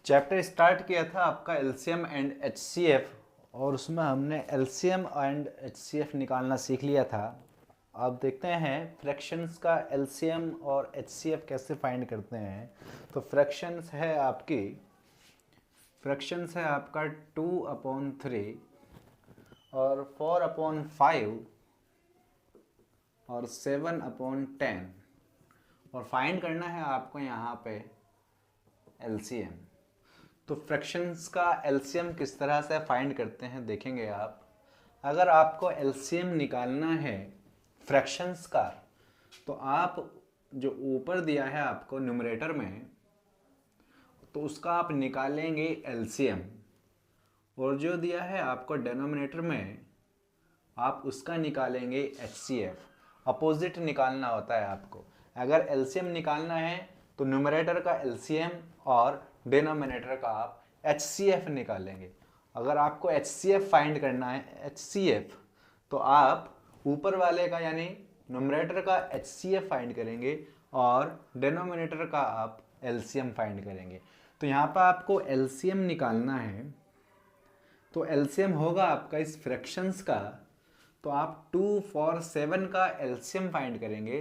Chapter start किया था आपका एलसीएम एंड एचसीएफ और उसमें हमने एलसीएम एंड एचसीएफ निकालना सीख लिया था। अब देखते हैं फ्रैक्शंस का एलसीएम और एचसीएफ कैसे फाइंड करते हैं। तो फ्रैक्शंस है आपका 2/3 और 4/5 और 7/10 और फाइंड करना है आपको यहाँ पे एलसीएम। तो फ्रैक्शंस का एलसीएम किस तरह से फाइंड करते हैं देखेंगे आप। अगर आपको एलसीएम निकालना है फ्रैक्शंस का तो आप जो ऊपर दिया है आपको न्यूमरेटर में तो उसका आप निकालेंगे एलसीएम और जो दिया है आपको डिनोमिनेटर में आप उसका निकालेंगे एचसीएफ। अपोजिट निकालना होता है आपको। अगर एलसीएम निकालना है तो न्यूमरेटर का एलसीएम और डिनोमिनेटर का आप एचसीएफ निकालेंगे। अगर आपको एचसीएफ फाइंड करना है एचसीएफ तो आप ऊपर वाले का यानी न्यूमरेटर का एचसीएफ फाइंड करेंगे और डिनोमिनेटर का आप एलसीएम फाइंड करेंगे। तो यहाँ पर आपको एलसीएम निकालना है तो एलसीएम होगा आपका इस फ्रैक्शंस का। तो आप 2, 4, 7 का एलसीएम फाइंड करेंगे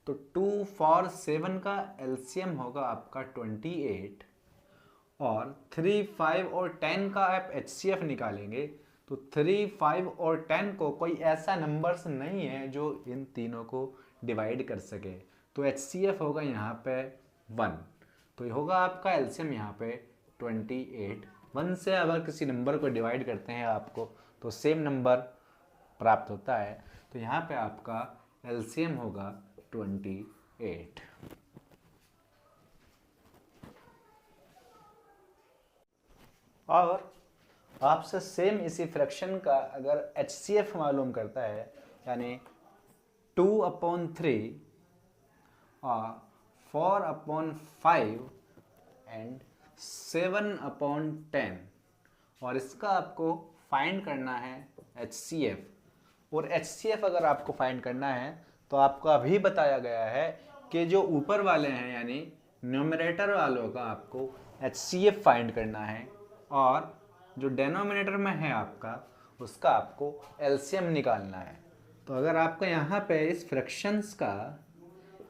तो 2, 4, 7 का एलसीएम होगा आपका 28 और 3, 5 और 10 का आप एचसीएफ निकालेंगे तो 3, 5 और 10 को कोई ऐसा नंबर्स नहीं है जो इन तीनों को डिवाइड कर सके। तो एचसीएफ होगा यहाँ पे 1। तो ये होगा आपका एलसीएम यहाँ पे 28। 1 से अगर किसी नंबर को डिवाइड करते हैं आपको तो सेम नंबर प्राप्त होता है। तो यहाँ पे आपका एलसीएम होगा 28। और आपसे सेम इसी फ्रैक्शन का अगर एचसीएफ मालूम करता है यानी 2/3 और 4/5 एंड 7/10 और इसका आपको फाइंड करना है एचसीएफ। और एचसीएफ अगर आपको फाइंड करना है तो आपको अभी बताया गया है कि जो ऊपर वाले हैं यानी न्यूमरेटर वालों का आपको एचसीएफ फाइंड करना है और जो डिनोमिनेटर में है आपका उसका आपको एलसीएम निकालना है। तो अगर आपको यहाँ पे इस फ्रैक्शंस का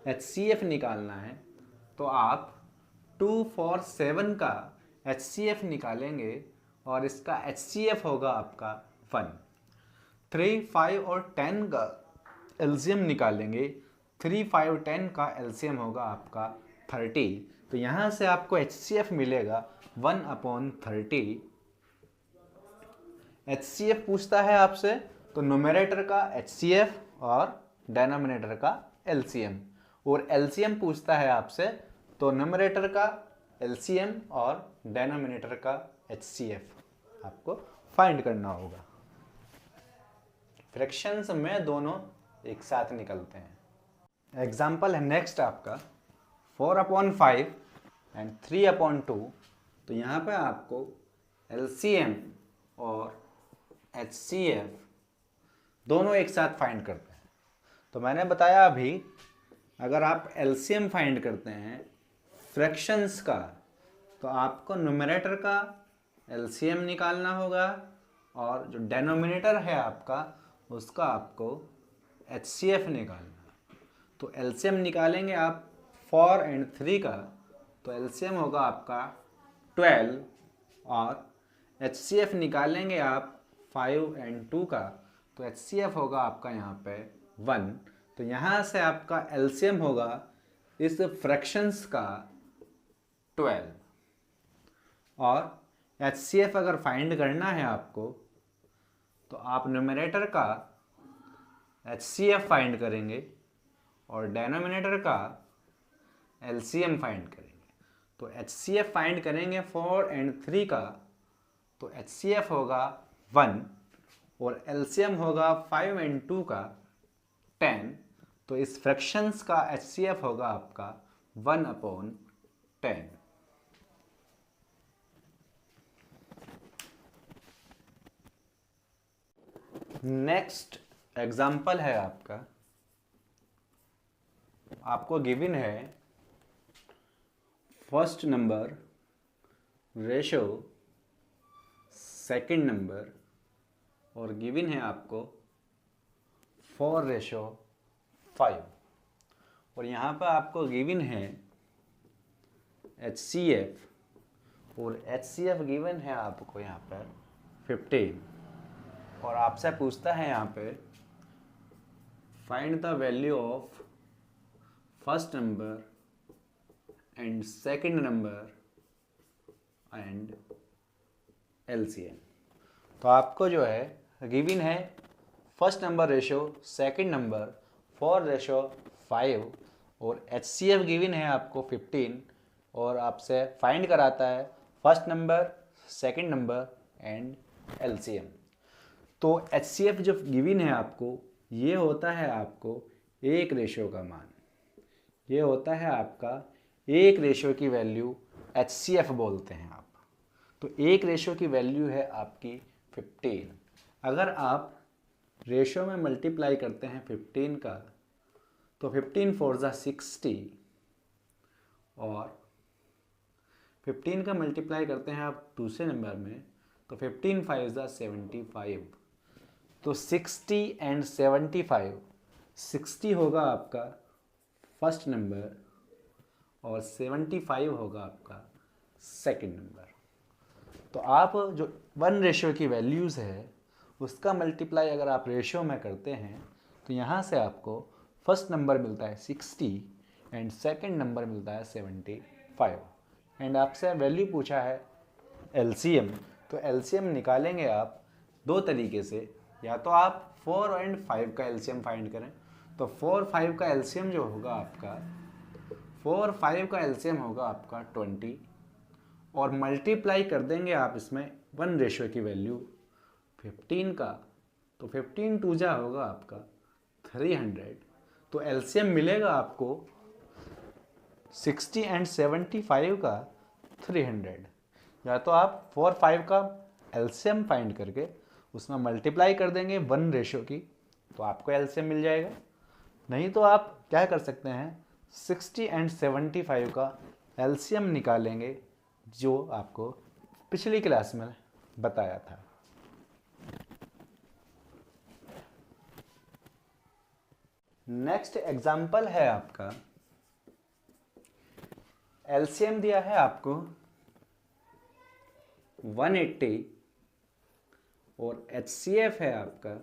एचसीएफ निकालना है तो आप 2, 4, 7 का एचसीएफ निकालेंगे और इसका एचसीएफ होगा आपका 1। 3, 5 और 10 का एलसीएम निकालेंगे। 3, 5, 10 का एलसीएम होगा आपका 30। तो यहाँ से आपको एचसीएफ मिलेगा 1/30। एचसीएफ पूछता है आपसे तो न्यूमरेटर का एचसीएफ और डिनोमिनेटर का एलसीएम। और एलसीएम पूछता है आपसे तो न्यूमरेटर का एलसीएम और डिनोमिनेटर का एचसीएफ आपको फाइंड करना होगा। फ्रैक्शंस में दोनों एक साथ निकलते हैं। एग्जाम्पल है नेक्स्ट आपका 4/5 एंड 3/2। तो यहाँ पे आपको एलसीएम और एचसीएफ दोनों एक साथ फाइंड करते हैं। तो मैंने बताया अभी अगर आप एलसीएम फाइंड करते हैं फ्रैक्शंस का तो आपको न्यूमरेटर का एलसीएम निकालना होगा और जो डिनोमिनेटर है आपका उसका आपको एचसीएफ निकालना है। तो एलसीएम निकालेंगे आप 4 और 3 का तो एलसीएम होगा आपका 12 और एचसीएफ निकालेंगे आप 5 और 2 का तो एचसीएफ होगा आपका यहाँ पे 1। तो यहाँ से आपका एलसीएम होगा इस फ्रैक्शंस का 12 और एचसीएफ अगर फाइंड करना है आपको तो आप न्यूमरेटर का एचसीएफ फाइंड करेंगे और डिनोमिनेटर का एलसीएम फाइंड करेंगे। तो एचसीएफ फाइंड करेंगे 4 और 3 का तो एचसीएफ होगा 1 और एलसीएम होगा 5 और 2 का 10। तो इस फ्रैक्शंस का एचसीएफ होगा आपका 1/10। नेक्स्ट एग्जाम्पल है आपको गिवन है first number ratio second number और गिवन है आपको 4:5 और यहाँ पर आपको गिवन है HCF और HCF गिवन है आपको यहाँ पर 15 और आपसे पूछता है यहाँ पे find the value of first number and second number and LCM। तो आपको जो है गिवन है first number ratio second number 4:5 और HCF गिवन है आपको 15 और आपसे फाइंड कराता है first number second number and LCM। तो HCF जो गिवन है आपको ये होता है आपको एक रेशो का मान, ये होता है आपका एक रेशो की वैल्यू HCF बोलते हैं आप। तो एक रेशो की वैल्यू है आपकी 15। अगर आप रेशो में मल्टीप्लाई करते हैं 15 का तो 15 4 ज़ा 60 और 15 का मल्टीप्लाई करते हैं आप दूसरे नंबर में तो 15 5 ज़ा 75। तो 60 एंड 75, 60 होगा आपका फर्स्ट नंबर और 75 होगा आपका सेकंड नंबर। तो आप जो 1 रेशो की वैल्यूज़ है उसका मल्टीप्लाई अगर आप रेशो में करते हैं तो यहाँ से आपको फर्स्ट नंबर मिलता है 60 एंड सेकंड नंबर मिलता है 75 एंड आपसे वैल्यू पूछा है LCM। तो LCM निकालेंगे आप दो तरीके से, या तो आप 4 एंड 5 का LCM फाइंड करें। तो 4 5 का LCM जो होगा आपका 4 5 का LCM होगा आपका 20 और मल्टीप्लाई कर देंगे आप इसमें 1 रेशो की वैल्यू 15 का तो 15 2 जा होगा आपका 300। तो LCM मिलेगा आपको 60 एंड 75 का 300। या तो आप 4 5 का LCM फाइंड करके उसमें मल्टीप्लाई कर देंगे 1 रेशो की तो आपको LCM मिल जाएगा। नहीं तो आप क्या कर सकते हैं 60 एंड 75 का LCM निकालेंगे जो आपको पिछली क्लास में बताया था। नेक्स्ट एग्जाम्पल है आपका LCM दिया है आपको 180 और HCF है आपका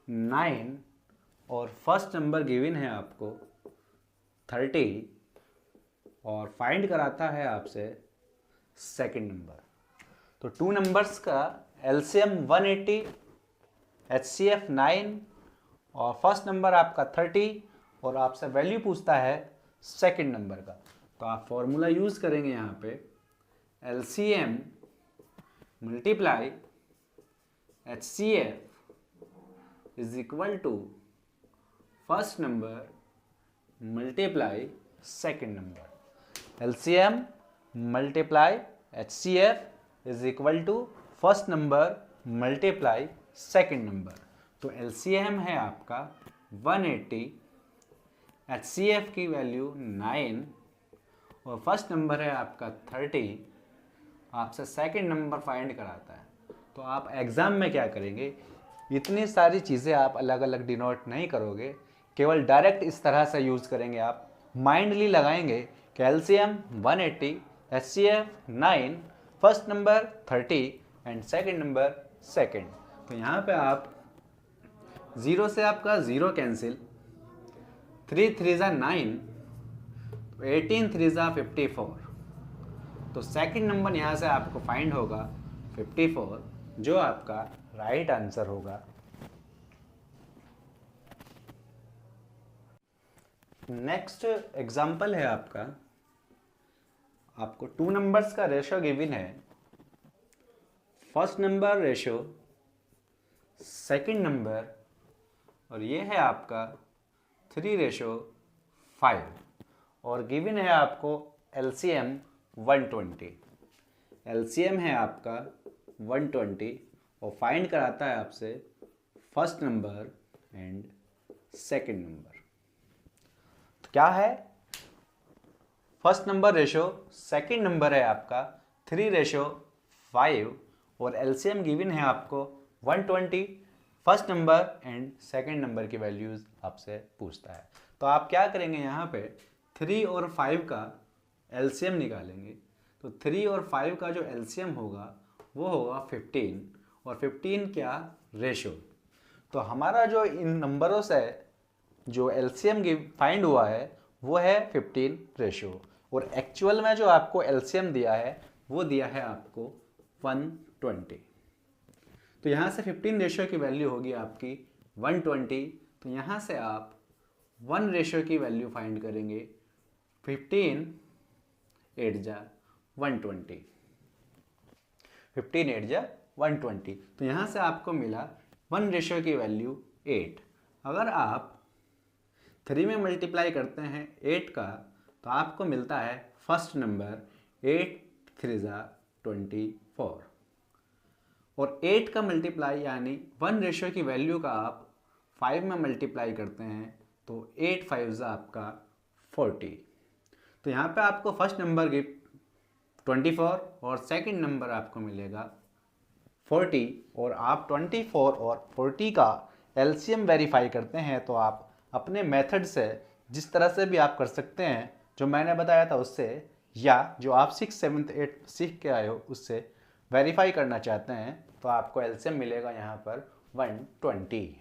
9 और फर्स्ट नंबर गिवन है आपको 30 और फाइंड कराता है आपसे सेकंड नंबर। तो 2 नंबर्स का LCM 180, HCF 9 और फर्स्ट नंबर आपका 30 और आपसे वैल्यू पूछता है सेकंड नंबर का। तो आप फॉर्मूला यूज़ करेंगे यहाँ पे LCM multiply HCF is equal to first number multiply second number. LCM multiply HCF is equal to first number multiply second number. तो LCM है आपका 180, HCF की वैल्यू 9 और फर्स्ट नंबर है आपका 30। आपसे सेकंड नंबर फाइंड कराता है। तो आप एग्ज़ाम में क्या करेंगे, इतनी सारी चीज़ें आप अलग अलग डिनोट नहीं करोगे, केवल डायरेक्ट इस तरह से यूज़ करेंगे। आप माइंडली लगाएंगे कि LCM 180, HCF 9, first number 30 and second number second. तो यहाँ पे आप 0 से आपका 0 कैंसिल, 3 3 ज़ा 9, 18 3 ज़ा 54। तो सेकंड नंबर यहाँ से आपको फाइंड होगा 54 जो आपका राइट आंसर होगा। नेक्स्ट एग्जाम्पल है आपको 2 नंबर्स का रेशो गिवन है, first number ratio second number और ये है आपका 3:5 और गिवन है आपको LCM 120। LCM है आपका 120 और फाइंड कराता है आपसे first number and second number. तो क्या है, first number ratio second number है आपका 3:5 और एलसीएम गिवन है आपको 120। First number and second number की वैल्यूज आपसे पूछता है। तो आप क्या करेंगे, यहाँ पे 3 और 5 का एलसीएम निकालेंगे। तो 3 और 5 का जो एलसीएम होगा वो होगा 15, और 15 क्या, रेशो। तो हमारा जो इन नंबरों से जो एलसीएम फाइंड हुआ है वो है 15 रेशो, और एक्चुअल में जो आपको एलसीएम दिया है वो दिया है आपको 120। तो यहाँ से 15 रेशो की वैल्यू होगी आपकी 120। तो यहाँ से आप 1 रेशो की वैल्यू फाइंड करेंगे। 15 8 जा 120, 15 8 जा 120। तो यहाँ से आपको मिला 1 रेशो की वैल्यू 8। अगर आप 3 में मल्टीप्लाई करते हैं 8 का तो आपको मिलता है फर्स्ट नंबर 8 3 जा 24, और 8 का मल्टीप्लाई यानी 1 रेशो की वैल्यू का आप 5 में मल्टीप्लाई करते हैं तो 8 5 जा आपका 40। तो यहाँ पे आपको फर्स्ट नंबर की 24 और सेकंड नंबर आपको मिलेगा 40, और आप 24 और 40 का एलसीएम वेरीफाई करते हैं तो आप अपने मेथड से जिस तरह से भी आप कर सकते हैं, जो मैंने बताया था उससे, या जो आप 6 7 8 सीख के आए हो उससे वेरीफाई करना चाहते हैं, तो आपको एलसीएम मिलेगा यहाँ पर 120।